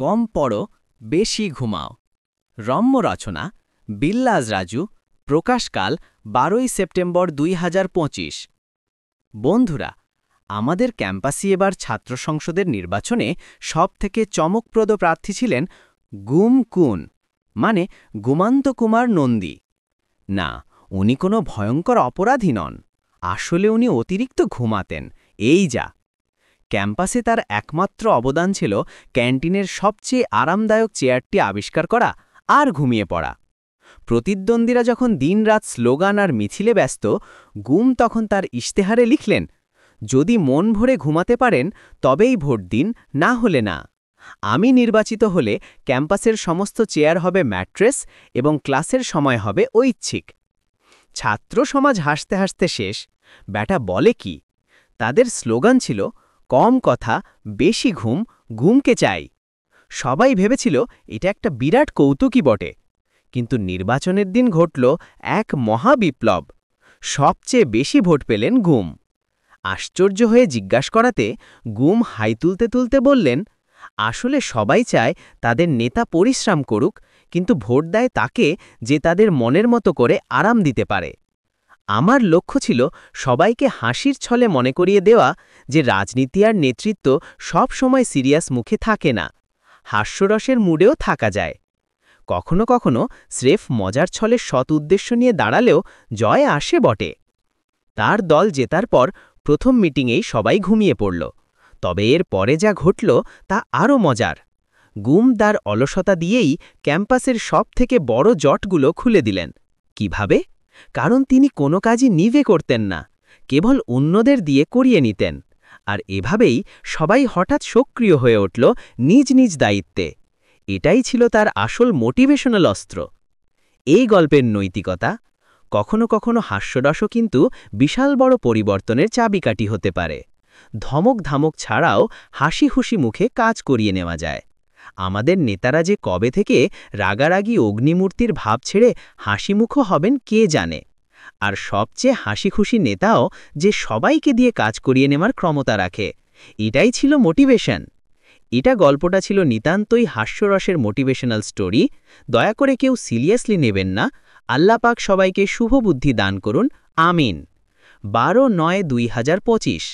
কম পড়ো, বেশি ঘুমাও। রম্য রচনা বিল্লাজ রাজু, প্রকাশকাল 12ই সেপ্টেম্বর 2025। বন্ধুরা, আমাদের ক্যাম্পাসে এবার ছাত্র সংসদের নির্বাচনে সবথেকে চমকপ্রদ প্রার্থী ছিলেন গুম কুন, মানে গুমান্ত কুমার নন্দী। না, উনি কোনো ভয়ঙ্কর অপরাধী নন, আসলে উনি অতিরিক্ত ঘুমাতেন, এই যা। ক্যাম্পাসে তার একমাত্র অবদান ছিল ক্যান্টিনের সবচেয়ে আরামদায়ক চেয়ারটি আবিষ্কার করা আর ঘুমিয়ে পড়া। প্রতিদ্বন্দ্বীরা যখন দিনরাত স্লোগান আর মিছিলে ব্যস্ত, গুম তখন তার ইশতেহারে লিখলেন, যদি মন ভরে ঘুমাতে পারেন তবেই ভোট দিন, না হলে না। আমি নির্বাচিত হলে ক্যাম্পাসের সমস্ত চেয়ার হবে ম্যাট্রেস এবং ক্লাসের সময় হবে ঐচ্ছিক। ছাত্র সমাজ হাসতে হাসতে শেষ। ব্যাটা বলে কি? তাদের স্লোগান ছিল, কম কথা, বেশি ঘুম, ঘুমকে চাই। সবাই ভেবেছিল এটা একটা বিরাট কৌতুকই বটে। কিন্তু নির্বাচনের দিন ঘটল এক মহাবিপ্লব। সবচেয়ে বেশি ভোট পেলেন গুম। আশ্চর্য হয়ে জিজ্ঞাসা করাতে গুম হাই তুলতে তুলতে বললেন, আসলে সবাই চায় তাদের নেতা পরিশ্রম করুক, কিন্তু ভোট দেয় তাকে যে তাদের মনের মতো করে আরাম দিতে পারে। আমার লক্ষ্য ছিল সবাইকে হাসির ছলে মনে করিয়ে দেওয়া যে রাজনীতি আর নেতৃত্ব সব সময় সিরিয়াস মুখে থাকে না, হাস্যরসের মুডেও থাকা যায়। কখনো কখনো স্রেফ মজার ছলে সৎ উদ্দেশ্য নিয়ে দাঁড়ালেও জয় আসে বটে। তার দল জেতার পর প্রথম মিটিংয়েই সবাই ঘুমিয়ে পড়ল। তবে এর পরে যা ঘটল তা আরও মজার। গুম তার অলসতা দিয়েই ক্যাম্পাসের সবথেকে বড় জটগুলো খুলে দিলেন। কিভাবে? কারণ তিনি কোনো কাজই নিজে করতেন না, কেবল অন্যদের দিয়ে করিয়ে নিতেন। আর এভাবেই সবাই হঠাৎ সক্রিয় হয়ে উঠল নিজ নিজ দায়িত্বে। এটাই ছিল তার আসল মোটিভেশনাল অস্ত্র। এই গল্পের নৈতিকতা, কখনো কখনো হাস্যরসও কিন্তু বিশাল বড় পরিবর্তনের চাবিকাঠি হতে পারে। ধমক ধামক ছাড়াও হাসি খুশি মুখে কাজ করিয়ে নেওয়া যায়। আমাদের নেতারা যে কবে থেকে রাগারাগি অগ্নিমূর্তির ভাব ছেড়ে হাসিমুখো হবেন কে জানে। আর সবচেয়ে হাসি খুশি নেতাও যে সবাইকে দিয়ে কাজ করিয়ে নেওয়ার ক্ষমতা রাখে। এটাই ছিল মোটিভেশন। গল্পটা ছিল নিতান্তই হাস্যরসের মোটিভেশনাল স্টোরি। দয়া করে কেউ সিরিয়াসলি নেবেন না। আল্লাহ পাক সবাইকে শুভ বুদ্ধি দান করুন, আমিন। 12/9/2025।